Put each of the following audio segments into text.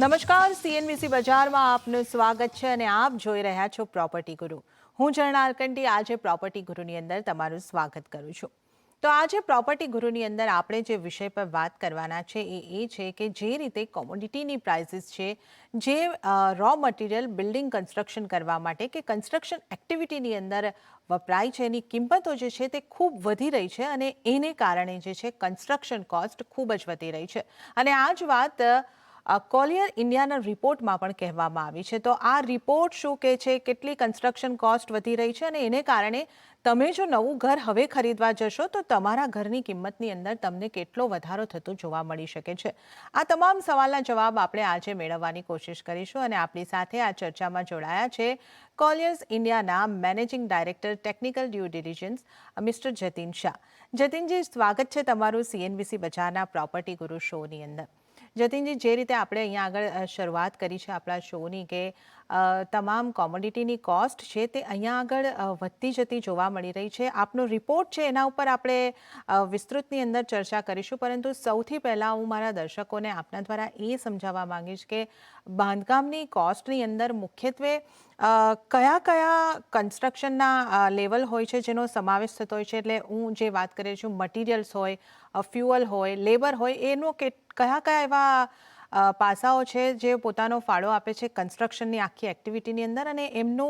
નમસ્કાર, સીએનબીસી બજારમાં આપનું સ્વાગત છે અને આપ જોઈ રહ્યા છો પ્રોપર્ટી ગુરુ. હું ઝરણા અલકંટી આજે પ્રોપર્ટી ગુરુની અંદર તમારું સ્વાગત કરું છું. તો આજે પ્રોપર્ટી ગુરુની અંદર આપણે જે વિષય પર વાત કરવાના છે એ છે કે જે રીતે કોમોડિટીની પ્રાઇસીસ છે, જે રો મટીરિયલ બિલ્ડિંગ કન્સ્ટ્રક્શન કરવા માટે કે કન્સ્ટ્રક્શન એક્ટિવિટીની અંદર વપરાય છે એની કિંમતો જે છે તે ખૂબ વધી રહી છે અને એને કારણે જે છે કન્સ્ટ્રક્શન કોસ્ટ ખૂબ જ વધી રહી છે. અને આ જ વાત કોલિયર ઇન્ડિયાના રિપોર્ટમાં પણ કહેવામાં આવી છે. તો આ રિપોર્ટ શું કહે છે, કેટલી કન્સ્ટ્રક્શન કોસ્ટ વધી રહી છે અને એને કારણે તમે જો નવું ઘર હવે ખરીદવા જશો તો તમારા ઘરની કિંમતની અંદર તમને કેટલો વધારો થતો જોવા મળી શકે છે. આ તમામ સવાલના જવાબ આપણે આજે મેળવવાની કોશિશ કરીશું અને આપણી સાથે આ ચર્ચામાં જોડાયા છે કોલિયર્સ ઇન્ડિયાના managing director technical due diligence mister Jatin Shah. જતીનજી, સ્વાગત છે તમારું સીએનબીસી બજારના પ્રોપર્ટી ગુરુ શોની અંદર. જતીનજી, જે રીતે આપણે અહીંયા આગળ શરૂઆત કરી છે આપણા શોની કે તમામ કોમોડિટીની કોસ્ટ છે તે અહીંયા આગળ વધતી જતી જોવા મળી રહી છે. આપનો રિપોર્ટ છે એના ઉપર આપણે વિસ્તૃતની અંદર ચર્ચા કરીશું, પરંતુ સૌથી પહેલાં હું મારા દર્શકોને આપના દ્વારા એ સમજાવવા માંગીશ કે બાંધકામની કોસ્ટની અંદર મુખ્યત્વે કયા કયા કન્સ્ટ્રક્શનના લેવલ હોય છે જેનો સમાવેશ થતો હોય છે. એટલે હું જે વાત કરી છું, મટીરિયલ્સ હોય, ફ્યુઅલ હોય, લેબર હોય, એનો કયા કયા એવા પાસાઓ છે જે પોતાનો ફાળો આપે છે કન્સ્ટ્રક્શનની આખી એક્ટિવિટીની અંદર અને એમનો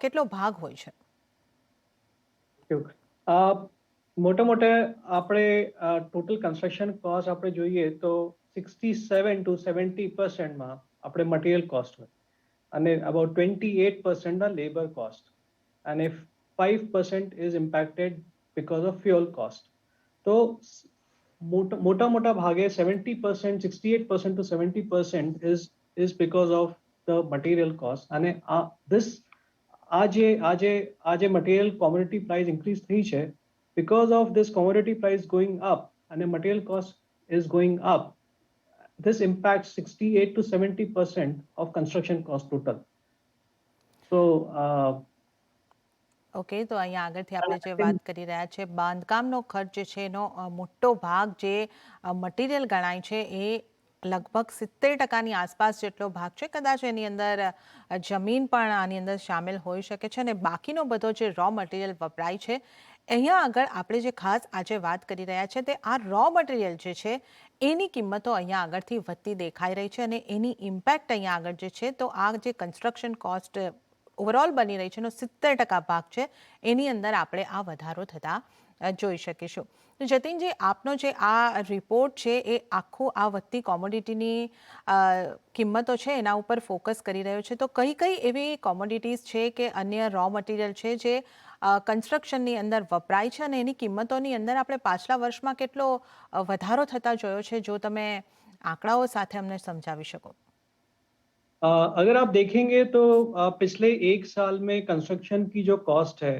કેટલો ભાગ હોય છે? મોટા મોટા આપણે ટોટલ કન્સ્ટ્રક્શન કોસ્ટ આપણે જોઈએ તો 67 to 70% આપણે મટીરિયલ કોસ્ટ હોય અને અબાઉટ 28% લેબર કોસ્ટ અને 5% is impacted because of fuel cost. તો મોટા ભાગે 70%, 68% to 70% is because of the material cost. અને આજે મટીરિયલ કોમોડિટી પ્રાઇસ ઇન્ક્રીઝ થઈ છે because of this commodity price going up and the material cost is going up. This impacts 68 to 70% of construction cost total. So okay, તો અહીંયા આગળથી આપણે જે વાત કરી રહ્યા છે બાંધકામનો ખર્ચ જે છે એનો મોટો ભાગ જે મટીરિયલ ગણાય છે એ લગભગ 70%ની આસપાસ જેટલો ભાગ છે. કદાચ એની અંદર જમીન પણ આની અંદર સામેલ હોઈ શકે છે અને બાકીનો બધો જે રો મટીરિયલ વપરાય છે. અહીંયા આગળ આપણે જે ખાસ આજે વાત કરી રહ્યા છે તે આ રો મટીરિયલ જે છે એની કિંમતો અહીંયા આગળથી વધતી દેખાઈ રહી છે અને એની ઇમ્પેક્ટ અહીંયા આગળ જે છે તો આ જે કન્સ્ટ્રક્શન કોસ્ટ ઓવરઓલ બની રહી છે એનો 70% ભાગ છે એની અંદર આપણે આ વધારો થતા જોઈ શકીશું. તો જતીનજી, આપનો જે આ રિપોર્ટ છે એ આખું આ વધતી કોમોડિટીની કિંમતો છે એના ઉપર ફોકસ કરી રહ્યો છે. તો કઈ કઈ એવી કોમોડિટીઝ છે કે અન્ય રો મટીરિયલ છે જે કન્સ્ટ્રક્શનની અંદર વપરાય છે અને એની કિંમતોની અંદર આપણે પાછલા વર્ષમાં કેટલો વધારો થતા જોયો છે, જો તમે આંકડાઓ સાથે अમને समझावी શકો? अगर आप देखेंगे तो पिछले एक साल में कंस्ट्रक्शन की जो कॉस्ट है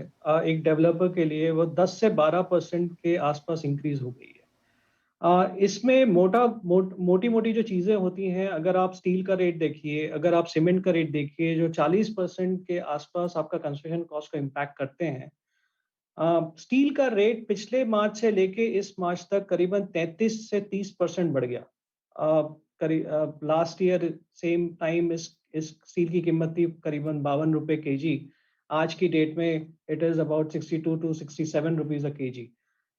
एक डेवलपर के लिए वो 10 से 12% के आसपास इंक्रीज हो गई है. इसमें मोटी मोटी जो चीज़ें होती हैं, अगर आप स्टील का रेट देखिए, अगर आप सीमेंट का रेट देखिए, जो 40% के आसपास आपका कंस्ट्रक्शन कॉस्ट को इम्पैक्ट करते हैं. स्टील का रेट पिछले मार्च से लेके इस मार्च तक करीबन 33 से 30% बढ़ गया. लास्ट ईयर सेम टाइम इस स्टील की कीमत थी करीबन 52 रुपए केजी. आज की डेट में it is about 62 to 67 rupees a KG.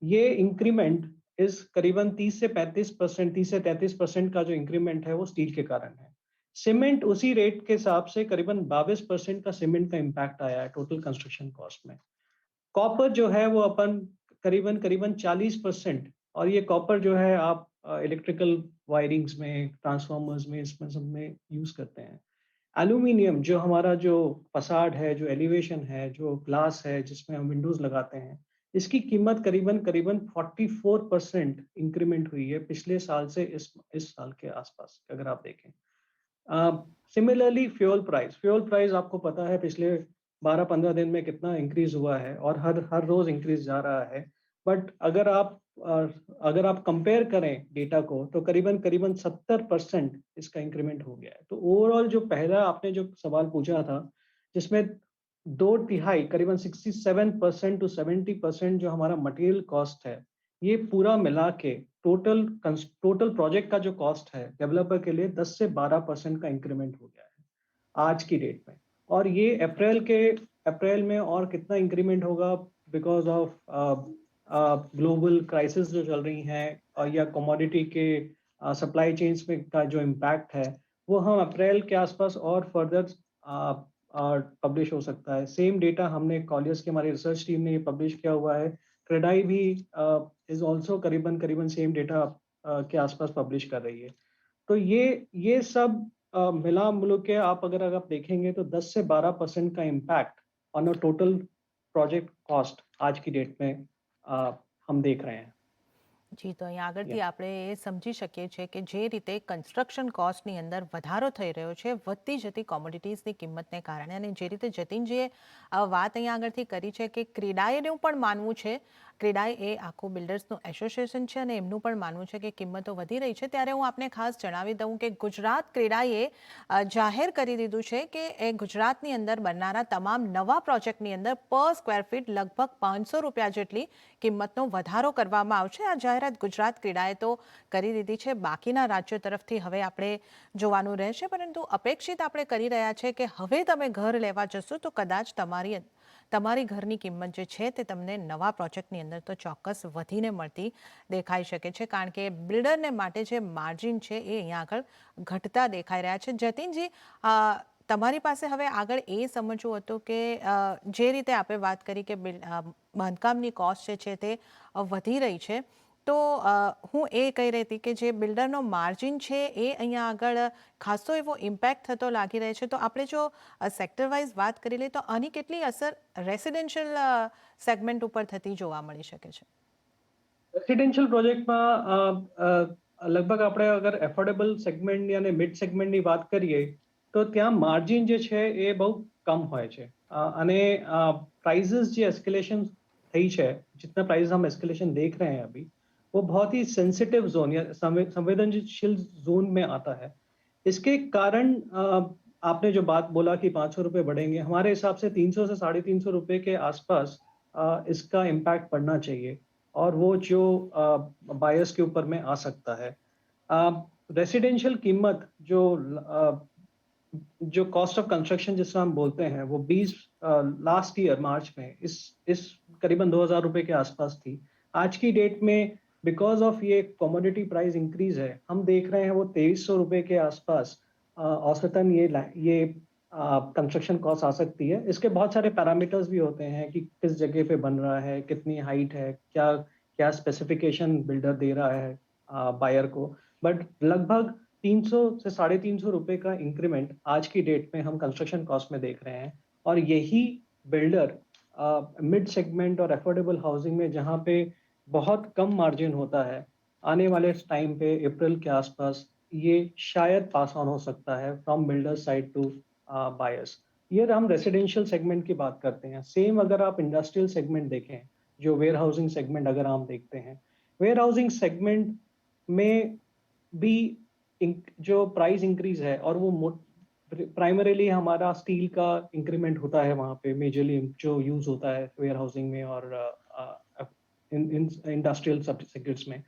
ये इंक्रीमेंट इस करीबन 30 से 35%, 30 से 33% का जो इंक्रीमेंट है वो स्टील के कारण है. सीमेंट उसी रेट के हिसाब से करीबन 22% का सीमेंट का इम्पैक्ट आया है टोटल कंस्ट्रक्शन कॉस्ट में. कॉपर जो है वो अपन करीबन करीबन 40%, और ये कॉपर जो है आप इलेक्ट्रिकल वायरिंग्स में, ट्रांसफार्मर्स में, इसमें सब में यूज करते हैं. एल्यूमिनियम जो हमारा जो फसाड है, जो एलिवेशन है, जो ग्लास है जिसमें हम विंडोज लगाते हैं, इसकी कीमत करीबन करीबन 44% इंक्रीमेंट हुई है पिछले साल से इस साल के आसपास, अगर आप देखें. सिमिलरली फ्यूल प्राइस आपको पता है पिछले 12-15 दिन में कितना इंक्रीज हुआ है और हर रोज इंक्रीज जा रहा है. बट अगर आप कंपेयर करें डेटा को तो करीबन करीबन 70% इसका इंक्रीमेंट हो गया है. तो ओवरऑल जो पहला आपने जो सवाल पूछा था, जिसमें 2/3 करीबन 67% to 70% जो हमारा मटेरियल कॉस्ट है, ये पूरा मिला के टोटल प्रोजेक्ट का जो कॉस्ट है डेवलपर के लिए 10 से 12% का इंक्रीमेंट हो गया है आज की डेट में। और ये अप्रैल में और कितना इंक्रीमेंट होगा बिकॉज ऑफ ग्लोबल क्राइसिस जो चल रही हैं और या कमोडिटी के सप्लाई चेन्स में का जो इम्पैक्ट है वो हम अप्रैल के आसपास और फर्दर पब्लिश हो सकता है। सेम डेटा हमने कॉलियस की हमारी रिसर्च टीम ने ये पब्लिश किया हुआ है। क्रेडाई भी इज ऑल्सो करीबन करीबन सेम डेटा के आसपास पब्लिश कर रही है। तो ये सब मिला मिलू के अगर आप देखेंगे तो 10 से 12% का impact on a total project cost आज की डेट में हम देख रहे हैं। જી તો અહીં આગળથી Yeah. આપણે એ સમજી શકીએ છીએ કે જે રીતે કન્સ્ટ્રક્શન કોસ્ટની અંદર વધારો થઈ રહ્યો છે વધતી જતી કોમોડિટીઝની કિંમતને કારણે, અને જે રીતે જતીનજીએ વાત અહીં આગળથી કરી છે કે ક્રેડાઈનું પણ માનવું છે, ક્રેડાઈ એ આખું બિલ્ડર્સનું એસોસિએશન છે અને એમનું પણ માનવું છે કે કિંમતો વધી રહી છે, ત્યારે હું આપને ખાસ જણાવી દઉં કે ગુજરાત ક્રેડાઈએ જાહેર કરી દીધું છે કે એ ગુજરાતની અંદર બનનારા તમામ નવા પ્રોજેક્ટની અંદર પર સ્ક્વેર ફીટ લગભગ 500 રૂપિયા જેટલી કિંમતનો વધારો કરવામાં આવશે। આ જાહેરાત ગુજરાત ક્રેડાએ તો કરી દીધી છે, બાકીના રાજ્યો તરફથી હવે આપણે જોવાનું રહેશે, પરંતુ અપેક્ષિત આપણે કરી રહ્યા છે કે હવે તમે ઘર લેવા જશો તો કદાચ તમારી ઘરની કિંમત જે છે તે તમને નવા પ્રોજેક્ટની અંદર તો ચોક્કસ વધીને મળતી દેખાઈ શકે છે, કારણ કે બિલ્ડરને માટે જે માર્જિન છે એ અહીંયા આગળ ઘટતા દેખાઈ રહ્યા છે। જતીનજી, તમારી પાસે હવે આગળ એ સમજવું હતું કે જે રીતે આપણે વાત કરી કે બાંધકામની કોસ્ટ જે છે તે વધી રહી છે, તો હું એ કહી રહી હતી કે જે બિલ્ડરનો માર્જિન છે એ અહીંયા આગળ ખાસો એવો ઇમ્પેક્ટ થતો લાગી રહ્યો છે, તો આપણે જો સેક્ટર વાઇઝ વાત કરી લઈએ તો આની કેટલી અસર રેસિડેન્શિયલ સેગમેન્ટ ઉપર થતી જોવા મળી શકે છે? રેસિડેન્શિયલ પ્રોજેક્ટમાં લગભગ આપણે અગર એફોર્ડેબલ સેગમેન્ટ અને મિડ સેગમેન્ટની વાત કરીએ તો ત્યાં માર્જિન જે છે એ બહુ કમ હોય છે અને प्राइसेस जो एस्केलेशन થઈ છે, जितना प्राइस हम एस्केलेशन देख रहे हैं अभी वो बहुत ही सेंसिटिव जोन या संवेदनशील जोन में आता है। इसके कारण आपने जो बात बोला कि 500 रुपए बढ़ेंगे, हमारे हिसाब से 300 से 350 रुपए के आसपास इसका इम्पैक्ट पड़ना चाहिए और वो जो बायर्स के ऊपर में आ सकता है। रेसिडेंशियल कीमत जो कॉस्ट ऑफ कंस्ट्रक्शन जिसको हम बोलते हैं वो 20 लास्ट ईयर मार्च में इस करीबन 2000 रुपए के आसपास थी। आज की डेट में बिकॉज ऑफ ये कमोडिटी प्राइस इंक्रीज है, हम देख रहे हैं वो 2300 रुपए के आसपास औसतन ये कंस्ट्रक्शन कॉस्ट आ सकती है। इसके बहुत सारे पैरामीटर्स भी होते हैं कि किस जगह पे बन रहा है, कितनी हाइट है, क्या स्पेसिफिकेशन बिल्डर दे रहा है बायर को, बट लगभग 300 से 350 रुपए का इंक्रीमेंट आज की डेट में हम कंस्ट्रक्शन कॉस्ट में देख रहे हैं। और यही बिल्डर मिड सेगमेंट और अफोर्डेबल हाउसिंग में जहाँ पे बहुत कम मार्जिन होता है, आने वाले टाइम पे अप्रैल के आसपास ये शायद पास ऑन हो सकता है from builder side to buyers. ये हम रेसिडेंशियल सेगमेंट की बात करते हैं। सेम अगर आप इंडस्ट्रियल सेगमेंट देखें, जो वेयर हाउसिंग सेगमेंट अगर आप देखते हैं, वेयर हाउसिंग सेगमेंट में भी जो प्राइस इंक्रीज है और वो प्राइमरीली हमारा स्टील का इंक्रीमेंट होता है वहाँ पे मेजरली जो यूज होता है वेयर हाउसिंग में और इंडस्ट्रियल सेक्टर्स में,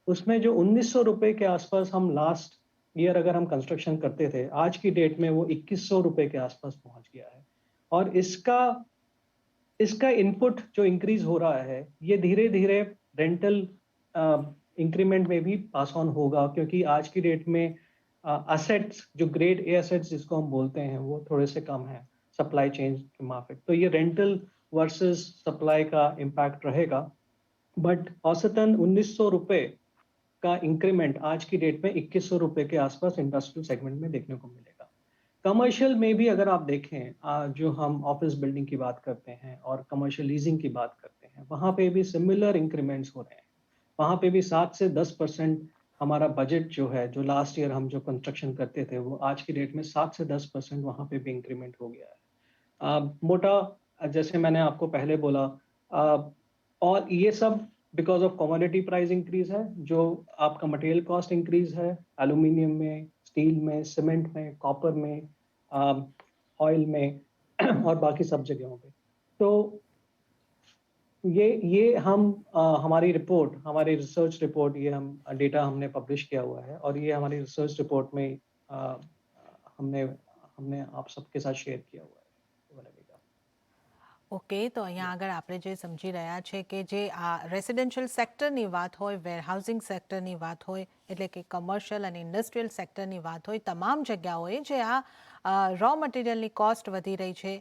उसमें जो 1900 रुपए के आसपास हम लास्ट ईयर अगर हम कंस्ट्रक्शन करते थे, आज की डेट में वो 2100 रुपए के आसपास पहुंच गया है। और इसका इनपुट जो इंक्रीज हो रहा है ये धीरे धीरे रेंटल इंक्रीमेंट में भी पास ऑन होगा, क्योंकि आज की डेट में असेट्स जो ग्रेड ए असेट्स जिसको हम बोलते हैं वो थोड़े से कम है सप्लाई चेन के माफिक, तो ये रेंटल वर्सेस सप्लाई का इम्पैक्ट रहेगा। बट औसतन 1900 रुपए का इंक्रीमेंट आज की डेट में 2100 रुपए के आसपास इंडस्ट्रियल सेगमेंट में देखने को मिलेगा। कमर्शियल में भी अगर आप देखें, जो हम ऑफिस बिल्डिंग की बात करते हैं और कमर्शियल लीजिंग की बात करते हैं, वहां पे भी सिमिलर इंक्रीमेंट्स हो रहे हैं। वहां पे भी 7 से 10% हमारा बजट जो है, जो लास्ट ईयर हम जो कंस्ट्रक्शन करते थे, वो आज की डेट में 7 से 10% वहां पे भी इंक्रीमेंट हो गया है। मोटा जैसे मैंने आपको पहले बोला, और ये सब because of commodity price increase है, जो आपका मटेरियल कॉस्ट इंक्रीज है एल्यूमिनियम में, स्टील में, सीमेंट में, कॉपर में, ऑयल में और बाकी सब जगहों पे। तो ये हम हमारी रिपोर्ट, हमारी रिसर्च रिपोर्ट, ये हम डेटा हमने पब्लिश किया हुआ है और ये हमारी रिसर्च रिपोर्ट में हमने हमने आप सबके साथ शेयर किया हुआ है बराबर का। ઓકે, તો અહીંયા આગળ આપણે જે સમજી રહ્યા છે કે જે આ રેસિડેન્શિયલ સેક્ટરની વાત હોય, વેરહાઉસિંગ સેક્ટરની વાત હોય, એટલે કે કમર્શિયલ અને ઇન્ડસ્ટ્રીયલ સેક્ટરની વાત હોય, તમામ જગ્યાઓએ જે આ રો મટીરિયલની કોસ્ટ વધી રહી છે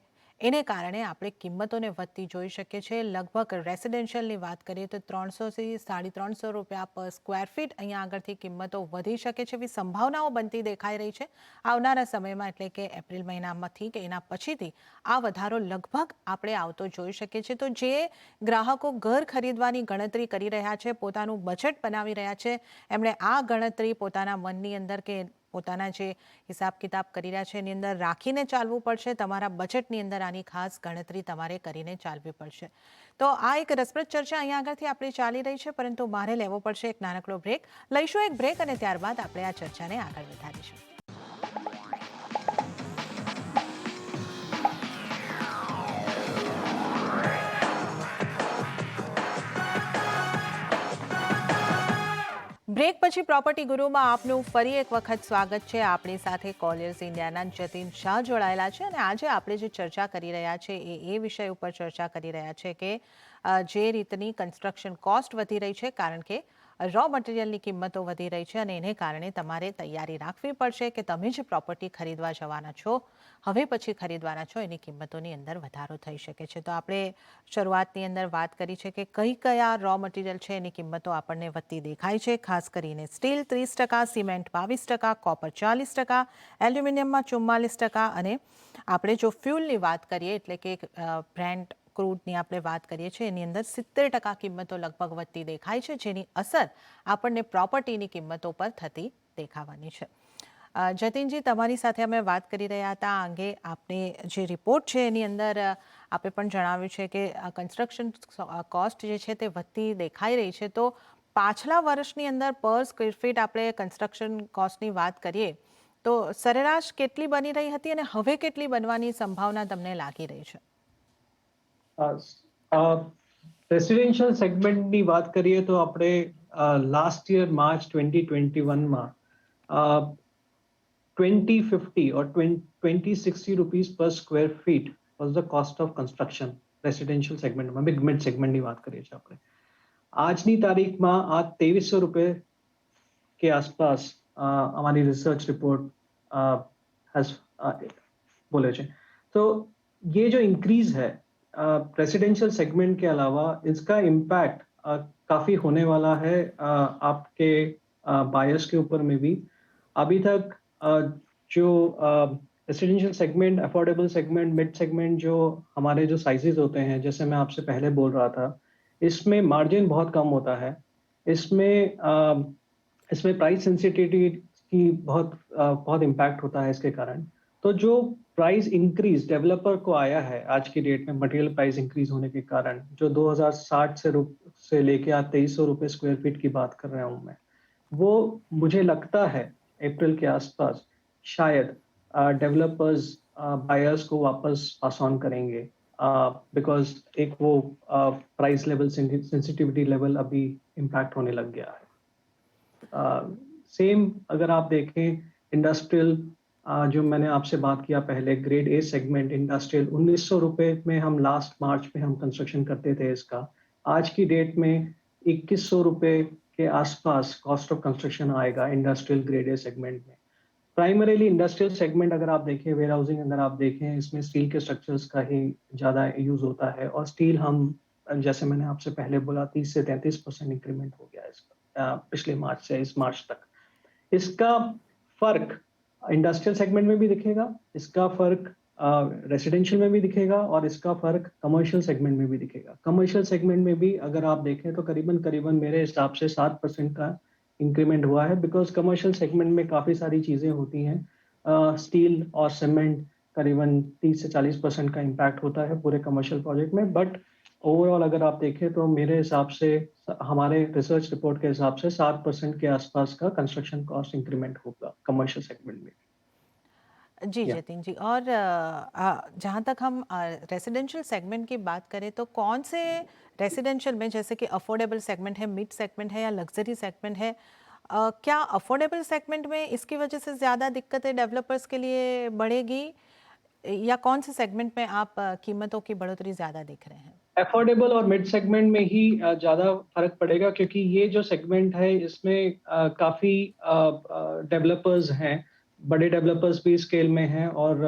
એને કારણે આપણે કિંમતોને વધતી જોઈ શકીએ છીએ. લગભગ રેસિડેન્શિયલની વાત કરીએ તો 300થી 350 રૂપિયા પર સ્ક્વેર ફીટ અહીંયા આગળથી કિંમતો વધી શકે છે એવી સંભાવનાઓ બનતી દેખાઈ રહી છે. આવનારા સમયમાં એટલે કે એપ્રિલ મહિનામાંથી કે એના પછીથી આ વધારો લગભગ આપણે આવતો જોઈ શકીએ છીએ. તો જે ગ્રાહકો ઘર ખરીદવાની ગણતરી કરી રહ્યા છે, પોતાનું બજેટ બનાવી રહ્યા છે, એમણે આ ગણતરી પોતાના મનની અંદર કે પોતાના જે હિસાબ કિતાબ કરી રહ્યા છે એની અંદર રાખીને ચાલવું પડશે. તમારા બજેટની અંદર આની ખાસ ગણતરી તમારે કરીને ચાલવી પડશે. તો આ એક રસપ્રદ ચર્ચા અહીંયા આગળથી આપણી ચાલી રહી છે, પરંતુ મારે લેવો પડશે એક નાનકડો બ્રેક. લઈશું એક બ્રેક અને ત્યારબાદ આપણે આ ચર્ચાને આગળ વધારીશું. બ્રેક પછી પ્રોપર્ટી ગુરુમાં આપનું ફરી એક વખત સ્વાગત છે. આપણી સાથે કોલિયર્સ ઇન્ડિયાના જતીન શાહ જોડાયેલા છે અને આજે આપણે જે ચર્ચા કરી રહ્યા છે એ વિષય ઉપર ચર્ચા કરી રહ્યા છે કે જે રીતની કન્સ્ટ્રક્શન કોસ્ટ વધી રહી છે કારણ કે રો મટીરિયલની કિંમતો વધી રહી છે અને એને કારણે તમારે તૈયારી રાખવી પડશે કે તમે જે પ્રોપર્ટી ખરીદવા જવાના છો, હવે પછી ખરીદવાના છો, એની કિંમતોની અંદર વધારો થઈ શકે છે. તો આપણે શરૂઆતની અંદર વાત કરી છે કે કયા રો મટીરિયલ છે એની કિંમતો આપણને વધતી દેખાય છે. ખાસ કરીને સ્ટીલ 30%, સિમેન્ટ 22%, કોપર 40%, એલ્યુમિનિયમમાં 44% અને આપણે જો ફ્યુલની વાત કરીએ એટલે કે બ્રેન્ટ ક્રૂડની આપણે વાત કરીએ છીએ એની અંદર 70% કિંમતો લગભગ વધતી દેખાય છે, જેની અસર આપણને પ્રોપર્ટીની કિંમતો પર થતી દેખાવાની છે. જતીનજી, તમારી સાથે અમે વાત કરી રહ્યા હતા આ અંગે. આપને જે રિપોર્ટ છે એની અંદર આપે પણ જણાવ્યું છે કે કન્સ્ટ્રક્શન કોસ્ટ જે છે તે વધતી દેખાઈ રહી છે. તો પાછલા વર્ષની અંદર પર સ્ક્વેર ફીટ આપણે કન્સ્ટ્રક્શન કોસ્ટની વાત કરીએ તો સરેરાશ કેટલી બની રહી હતી અને હવે કેટલી બનવાની સંભાવના તમને લાગી રહી છે? રેસિડેન્શિયલ સેગમેન્ટની વાત કરીએ તો આપણે last year March 2021માં 2050 or 2060 rupees per square feet was the cost of construction residential સેગમેન્ટમાં, બિગ મિડ સેગમેન્ટની વાત કરીએ છીએ આપણે. આજની તારીખમાં આ 2300 रुपये के आसपास हमारी रिसर्च रिपोर्ट बोले थे. तो ये जो इंक्रीज है रेसिडेंशियल सेगमेंट के अलावा इसका इम्पैक्ट काफी होने वाला है आपके बायर्स के ऊपर में भी. अभी तक जो residential segment, affordable segment, mid segment जो हमारे जो साइजेस होते हैं, जैसे मैं आपसे पहले बोल रहा था, इसमें मार्जिन बहुत कम होता है. इसमें प्राइस सेंसिटिविटी की बहुत इम्पैक्ट होता है इसके कारण. तो जो प्राइस इंक्रीज डेवलपर को आया है आज की डेट में मटेरियल प्राइस इंक्रीज होने के कारण, जो 2060 से लेके आज 2300 रुपये स्क्वायर फीट की बात कर रहा हूँ मैं, वो मुझे लगता है अप्रैल के आसपास शायद डेवलपर्स बायर्स को वापस पास ऑन करेंगे, बिकॉज एक वो प्राइस लेवल सेंसिटिविटी लेवल अभी इम्पैक्ट होने लग गया है. सेम अगर आप देखें इंडस्ट्रियल, जो मैंने आपसे बात किया पहले, ग्रेड ए सेगमेंट इंडस्ट्रियल 1900 रुपये में हम लास्ट मार्च में हम कंस्ट्रक्शन करते थे इसका. आज की डेट में 2100 रुपये के आसपास कॉस्ट ऑफ कंस्ट्रक्शन आएगा इंडस्ट्रियल ग्रेड ए सेगमेंट में. प्राइमरीली इंडस्ट्रियल सेगमेंट अगर आप देखें, वेयर हाउसिंग अगर आप देखें, इसमें स्टील के स्ट्रक्चर्स का ही ज़्यादा यूज होता है. और स्टील हम, जैसे मैंने आपसे पहले बोला, 30 से 33% इंक्रीमेंट हो गया इसका पिछले मार्च से इस मार्च तक. इसका फर्क इंडस्ट्रियल सेगमेंट में भी दिखेगा, इसका फर्क रेसिडेंशियल में भी दिखेगा और इसका फर्क कमर्शियल सेगमेंट में भी दिखेगा. कमर्शियल सेगमेंट में भी अगर आप देखें तो करीबन मेरे हिसाब से 7% का इंक्रीमेंट हुआ है, बिकॉज कमर्शियल सेगमेंट में काफ़ी सारी चीज़ें होती हैं. स्टील और सीमेंट करीबन 30 से 40% का इम्पैक्ट होता है पूरे कमर्शियल प्रोजेक्ट में. बट ओवरऑल अगर आप देखें तो मेरे हिसाब से, हमारे रिसर्च रिपोर्ट के हिसाब से 7% के आसपास का कंस्ट्रक्शन कॉस्ट इंक्रीमेंट होगा कमर्शियल सेगमेंट में. जी, या जतिन जी। और जहाँ तक हम रेसिडेंशियल सेगमेंट की बात करें तो कौन से रेसिडेंशियल में, जैसे कि अफोर्डेबल सेगमेंट है, मिड सेगमेंट है या लग्जरी सेगमेंट है, क्या अफोर्डेबल सेगमेंट में इसकी वजह से ज़्यादा दिक्कतें डेवलपर्स के लिए बढ़ेगी, या कौन से सेगमेंट में आप कीमतों की बढ़ोतरी ज़्यादा देख रहे हैं? अफोर्डेबल और मिड सेगमेंट में ही ज़्यादा फ़र्क पड़ेगा, क्योंकि ये जो सेगमेंट है इसमें काफ़ी डेवलपर्स हैं, बड़े डेवलपर्स भी स्केल में हैं और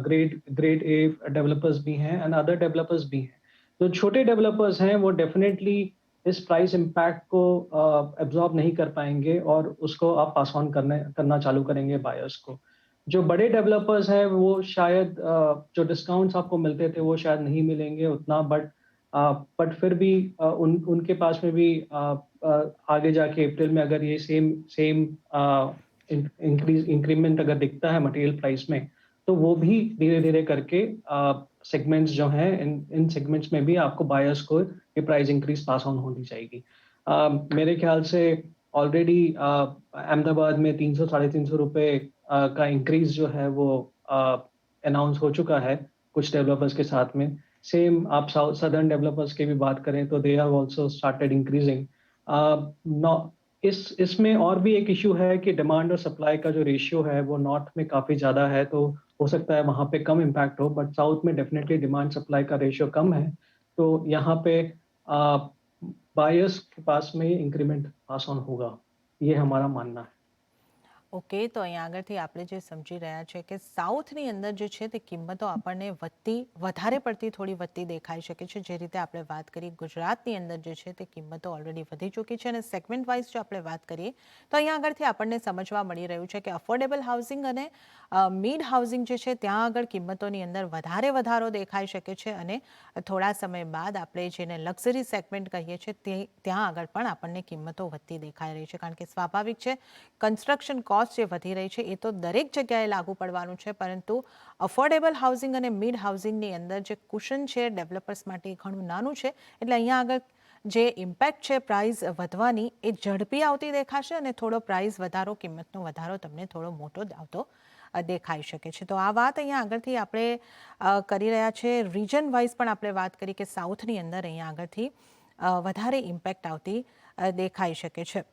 ग्रेड ग्रेड ए डेवलपर्स भी हैं एंड अदर डेवलपर्स भी हैं। जो छोटे डेवलपर्स हैं वो डेफ़िनेटली इस प्राइस इम्पैक्ट को एब्ज़ॉर्ब नहीं कर पाएँगे और उसको आप पास ऑन करना चालू करेंगे बायर्स को। जो बड़े डेवलपर्स हैं वो शायद जो डिस्काउंट्स आपको मिलते थे वो शायद नहीं मिलेंगे उतना, बट फिर भी उनके पास में भी आगे जाके अप्रैल में अगर ये सेम सेम इंक्रीमेंट अगर दिखता है मटेरियल प्राइस में, तो वो भी धीरे-धीरे करके सेगमेंट्स जो हैं इन सेगमेंट्स में भी आपको बायर्स को ये प्राइस इंक्रीज़ पास ऑन होनी चाहिए। मेरे ख्याल से ऑलरेडी अहमदाबाद में 300 साढ़े 300 रुपए का इंक्रीज़ जो है वो अनाउंस हो चुका है कुछ डेवलपर्स के साथ में। सेम आप सदर्न डेवलपर्स की भी बात करें तो they have also started increasing. Now इसमें और भी एक इश्यू है कि डिमांड और सप्लाई का जो रेशियो है वो नॉर्थ में काफ़ी ज़्यादा है, तो हो सकता है वहाँ पे कम इम्पैक्ट हो, बट साउथ में डेफिनेटली डिमांड सप्लाई का रेशियो कम है। तो यहाँ पे बायर्स के पास में इंक्रीमेंट पास ऑन होगा, ये हमारा मानना है। ઓકે, તો અહીંયા આગળથી આપણે જે સમજી રહ્યા છે કે સાઉથની અંદર જે છે તે કિંમતો આપણને વધતી, વધારે પડતી થોડી વધતી દેખાઈ શકે છે. જે રીતે આપણે વાત કરી ગુજરાતની અંદર જે છે તે કિંમતો ઓલરેડી વધી ચૂકી છે, અને સેગમેન્ટ વાઇઝ જો આપણે વાત કરીએ તો અહીંયા આગળથી આપણને સમજવા મળી રહ્યું છે કે અફોર્ડેબલ હાઉસિંગ અને મિડ હાઉસિંગ જે છે ત્યાં આગળ કિંમતોની અંદર વધારે વધારો દેખાઈ શકે છે, અને થોડા સમય બાદ આપણે જેને લક્ઝરી સેગમેન્ટ કહીએ છીએ ત્યાં આગળ પણ આપણને કિંમતો વધતી દેખાઈ રહી છે. કારણ કે સ્વાભાવિક છે, કન્સ્ટ્રક્શન કોસ્ટ જે વધી રહી છે એ તો દરેક જગ્યાએ લાગુ પડવાનું છે, પરંતુ અફોર્ડેબલ હાઉસિંગ અને મિડ હાઉસિંગની અંદર જે કુશન છે ડેવલપર્સ માટે એ ઘણું નાનું છે. એટલે અહીંયા આગળ જે ઇમ્પેક્ટ છે પ્રાઇસ વધવાની એ ઝડપી આવતી દેખાશે, અને થોડો પ્રાઇસ વધારો, કિંમતનો વધારો તમને થોડો મોટો આવતો દેખાઈ શકે છે. તો આ વાત અહીંયા આગળથી આપણે કરી રહ્યા છે. રિજન વાઇઝ પણ આપણે વાત કરી કે સાઉથની અંદર અહીંયા આગળથી વધારે ઇમ્પેક્ટ આવતી દેખાઈ શકે છે.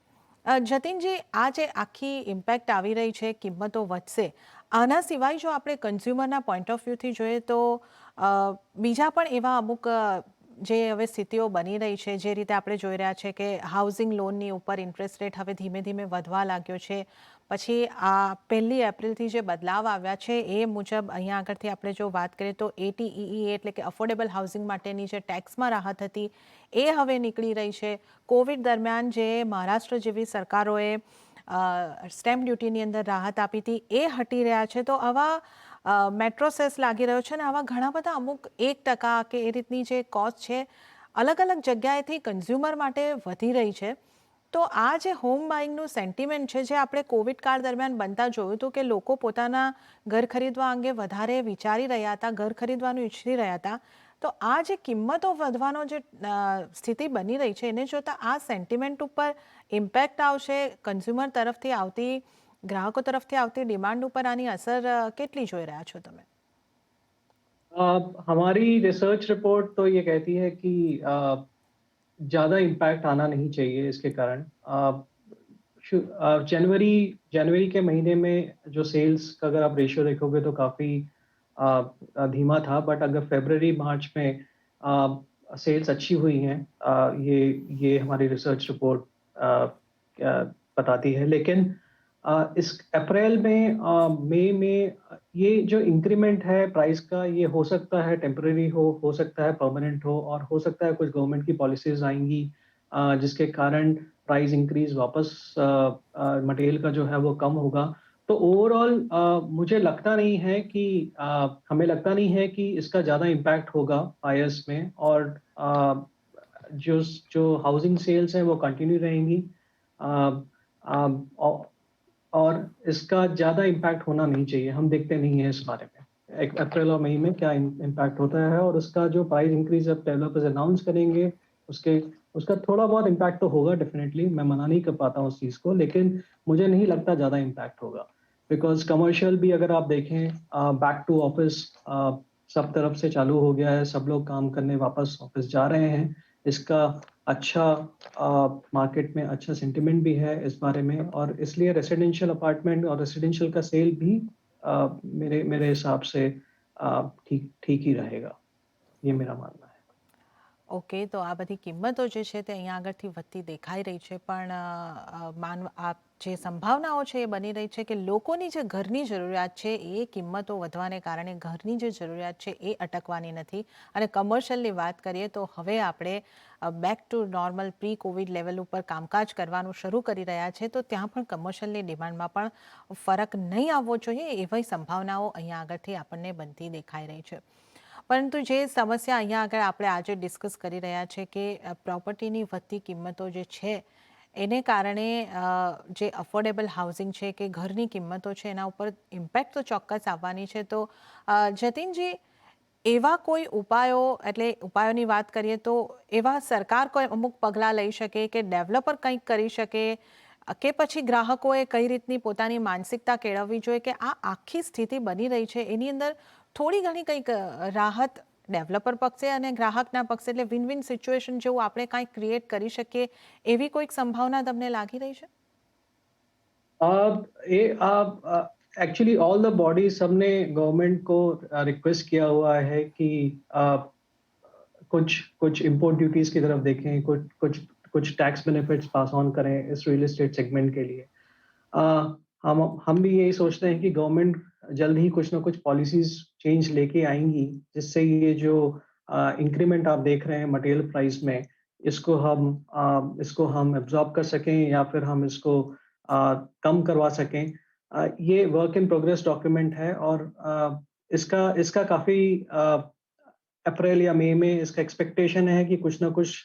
જતિનજી, આ જે આખી ઇમ્પેક્ટ આવી રહી છે, કિંમતો વધશે, આના સિવાય જો આપણે કન્ઝ્યુમરના પોઈન્ટ ઓફ વ્યૂથી જોઈએ તો બીજા પણ એવા અમુક જે હવે સ્થિતિઓ બની રહી છે, જે રીતે આપણે જોઈ રહ્યા છે કે હાઉસિંગ લોનની ઉપર ઇન્ટરેસ્ટ રેટ હવે ધીમે ધીમે વધવા લાગ્યો છે. પછી આ 1 એપ્રિલથી જે બદલાવ આવ્યા છે એ મુજબ અહીંયા આગળથી આપણે જો વાત કરીએ તો એટીઈઈ એટલે કે અફોર્ડેબલ હાઉસિંગ માટેની જે ટેક્સમાં રાહત હતી એ હવે નીકળી રહી છે. કોવિડ દરમિયાન જે મહારાષ્ટ્ર જેવી સરકારોએ સ્ટેમ્પ ડ્યુટીની અંદર રાહત આપી હતી એ હટી રહ્યા છે. તો આવા મેટ્રો સેસ લાગી રહ્યો છે, અને આવા ઘણા બધા અમુક 1% કે એ રીતની જે કોસ્ટ છે અલગ અલગ જગ્યાએથી કન્ઝ્યુમર માટે વધી રહી છે. તો આ જે હોમ બાઇંગનું સેન્ટિમેન્ટ છે, જે આપણે કોવિડ કાળ દરમિયાન બનતા જોયું હતું કે લોકો પોતાના ઘર ખરીદવા અંગે વધારે વિચારી રહ્યા હતા, ઘર ખરીદવાનું ઈચ્છી રહ્યા હતા, તો આ જે કિંમતો વધવાનો જે સ્થિતિ બની રહી છે એને જોતાં આ સેન્ટિમેન્ટ ઉપર ઇમ્પેક્ટ આવશે, કન્ઝ્યુમર તરફથી આવતી, ગ્રાહકો તરફથી આવતી ડિમાન્ડ ઉપર આની અસર કેટલી જોઈ રહ્યા છો તમે? हमारी रिसर्च रिपोर्ट तो ये कहती है कि ज़्यादा इम्पैक्ट आना नहीं चाहिए इसके कारण। जनवरी जनवरी के महीने में जो सेल्स का अगर आप रेशियो देखोगे तो काफ़ी धीमा था, बट अगर फरवरी मार्च में सेल्स अच्छी हुई हैं, ये हमारी रिसर्च रिपोर्ट बताती है। लेकिन इस अप्रैल में मई में ये जो इंक्रीमेंट है प्राइस का, ये हो सकता है टेम्परेरी हो सकता है परमानेंट हो, और हो सकता है कुछ गवर्नमेंट की पॉलिसीज आएंगी जिसके कारण प्राइस इंक्रीज वापस मटेरियल का जो है वो कम होगा। तो ओवरऑल मुझे लगता नहीं है कि हमें लगता नहीं है कि इसका ज़्यादा इम्पैक्ट होगा बायर्स में, और जो जो हाउसिंग सेल्स हैं वो कंटिन्यू रहेंगी, और इसका ज़्यादा इम्पैक्ट होना नहीं चाहिए। हम देखते नहीं हैं इस बारे में अप्रैल और मई में क्या इम्पैक्ट होता है, और उसका जो प्राइस इंक्रीज अब डेवलपर्स अनाउंस करेंगे उसका थोड़ा बहुत इम्पैक्ट तो होगा डेफिनेटली, मैं मना नहीं कर पाता हूँ उस चीज़ को, लेकिन मुझे नहीं लगता ज़्यादा इम्पैक्ट होगा। बिकॉज कमर्शियल भी अगर आप देखें, बैक टू ऑफिस सब तरफ से चालू हो गया है, सब लोग काम करने वापस ऑफिस जा रहे हैं। इसका अच्छा मार्केट में अच्छा सेंटिमेंट भी है इस बारे में, और इसलिए रेसिडेंशियल अपार्टमेंट और रेसिडेंशियल का सेल भी मेरे मेरे हिसाब से ठीक ठीक ही रहेगा, ये मेरा मानना है। ઓકે, તો આ બધી કિંમતો જે છે તે અહીંયા આગળથી વધતી દેખાઈ રહી છે, પણ આ જે સંભાવનાઓ છે એ બની રહી છે કે લોકોની જે ઘરની જરૂરિયાત છે એ કિંમતો વધવાને કારણે ઘરની જે જરૂરિયાત છે એ અટકવાની નથી. અને કમર્શિયલની વાત કરીએ તો હવે આપણે back to normal pre Covid level ઉપર કામકાજ કરવાનું શરૂ કરી રહ્યા છે, તો ત્યાં પણ કમર્શિયલની ડિમાન્ડમાં પણ ફરક નહીં આવવો જોઈએ એવી સંભાવનાઓ અહીંયા આગળથી આપણને બનતી દેખાઈ રહી છે. પરંતુ જે સમસ્યા અહીંયા આગળ આપણે આજે ડિસ્કસ કરી રહ્યા છે કે પ્રોપર્ટીની વધતી કિંમતો જે છે એને કારણે જે અફોર્ડેબલ હાઉસિંગ છે કે ઘરની કિંમતો છે એના ઉપર ઇમ્પેક્ટ તો ચોક્કસ આવવાની છે. તો જતીનજી, એવા કોઈ ઉપાયો, એટલે ઉપાયોની વાત કરીએ તો એવા સરકાર કોઈ અમુક પગલાં લઈ શકે કે ડેવલપર કંઈક કરી શકે, કે પછી ગ્રાહકોએ કઈ રીતની પોતાની માનસિકતા કેળવવી જોઈએ કે આ આખી સ્થિતિ બની રહી છે એની અંદર થોડી ઘણી કંઈક રાહત ડેવલપર પક્ષે અને ગ્રાહકના પક્ષે, એટલે વિન વિન સિચ્યુએશન જેવું આપણે કાંઈક ક્રિએટ કરી શકીએ એવી કોઈક સંભાવના તમને લાગી રહી છે? एक्चुअली ऑल द बॉडीज सबने गवर्नमेंट को रिक्वेस्ट किया हुआ है कि कुछ कुछ इंपोर्ट ड्यूटीज की तरफ देखें, कुछ कुछ कुछ टैक्स बेनिफिट्स पास ऑन करें इस रियल एस्टेट सेगमेंट के लिए। हम भी यही सोचते हैं कि गवर्नमेंट जल्द ही कुछ ना कुछ पॉलिसीज चेंज लेके आएंगी, जिससे ये जो इंक्रीमेंट आप देख रहे हैं मटेरियल प्राइस में, इसको हम एब्जॉर्ब कर सकें या फिर हम इसको कम करवा सकें। ये वर्क इन प्रोग्रेस डॉक्यूमेंट है, और इसका इसका काफ़ी अप्रैल या मई में इसका एक्सपेक्टेशन है कि कुछ ना कुछ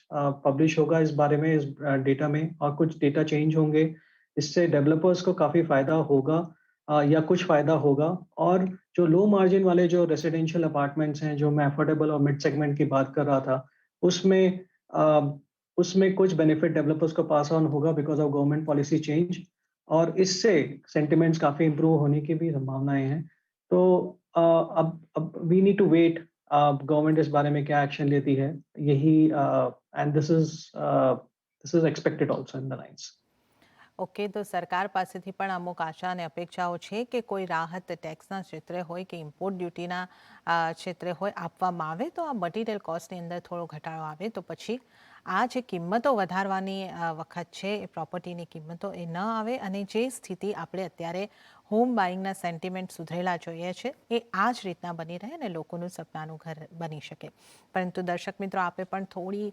पब्लिश होगा इस बारे में, इस डेटा में, और कुछ डेटा चेंज होंगे। इससे डेवलपर्स को काफ़ी फ़ायदा होगा, या कुछ फ़ायदा होगा। और जो लो मार्जिन वाले जो रेसिडेंशियल अपार्टमेंट्स हैं, जो मैं अफोर्डेबल और मिड सेगमेंट की बात कर रहा था, उसमें उसमें कुछ बेनिफिट डेवलपर्स को पास ऑन होगा because of government policy change, और इससे सेंटिमेंट्स काफ़ी इंप्रूव होने की भी संभावनाएं हैं। तो अब we need to wait government इस बारे में क्या एक्शन लेती है, यही and this is expected also in the lines. Okay, તો સરકાર પાસેથી પણ અમુક આશા અને અપેક્ષાઓ છે કે કોઈ રાહત ટેક્સના ક્ષેત્રે હોય કે ઇમ્પોર્ટ ડ્યુટીના ક્ષેત્રે હોય આપવામાં આવે, તો આ મટીરિયલ કોસ્ટની અંદર થોડો ઘટાડો આવે તો પછી આ જે કિંમતો વધારવાની વખત છે એ પ્રોપર્ટીની કિંમતો એ ન આવે, અને જે સ્થિતિ આપણે અત્યારે હોમ બાઇંગના સેન્ટિમેન્ટ સુધરેલા જોઈએ છે એ આ જ રીતના બની રહે અને લોકોનું સપનાનું ઘર બની શકે. પરંતુ દર્શક મિત્રો, આપે પણ થોડી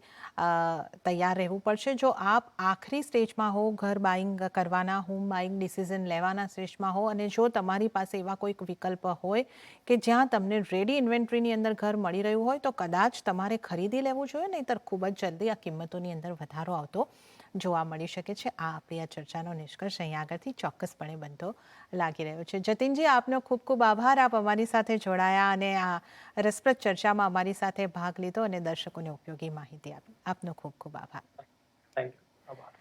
તૈયાર રહેવું પડશે. જો આપ આખરી સ્ટેજમાં હો, ઘર બાઇંગ કરવાના, હોમ બાઇંગ ડિસિઝન લેવાના સ્ટેજમાં હો, અને જો તમારી પાસે એવા કોઈક વિકલ્પ હોય કે જ્યાં તમને રેડી ઇન્વેન્ટરીની અંદર ઘર મળી રહ્યું હોય, તો કદાચ તમારે ખરીદી લેવું જોઈએ, નહીંતર ખૂબ જ જલ્દી આ કિંમતોની અંદર વધારો આવતો જોવા મળી શકે છે. આ આપણી આ ચર્ચાનો નિષ્કર્ષ અહીંયા આગળથી ચોક્કસપણે બનતો લાગી રહ્યો છે. જતીનજી, આપનો ખૂબ ખૂબ આભાર. આપ અમારી સાથે જોડાયા અને આ રસપ્રદ ચર્ચામાં અમારી સાથે ભાગ લીધો અને દર્શકોને ઉપયોગી માહિતી આપી. આપનો ખૂબ ખૂબ આભાર. थैंक यू, आभार।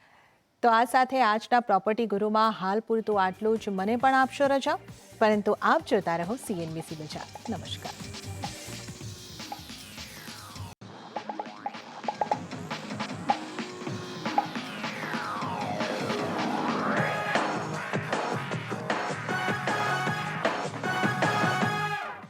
તો આ સાથે આજના પ્રોપર્ટી ગુરુમાં હાલ પૂરતું આટલું જ. મને પણ આપશો રજા, પરંતુ આપ જોતા રહો CNBC બજાર. નમસ્કાર.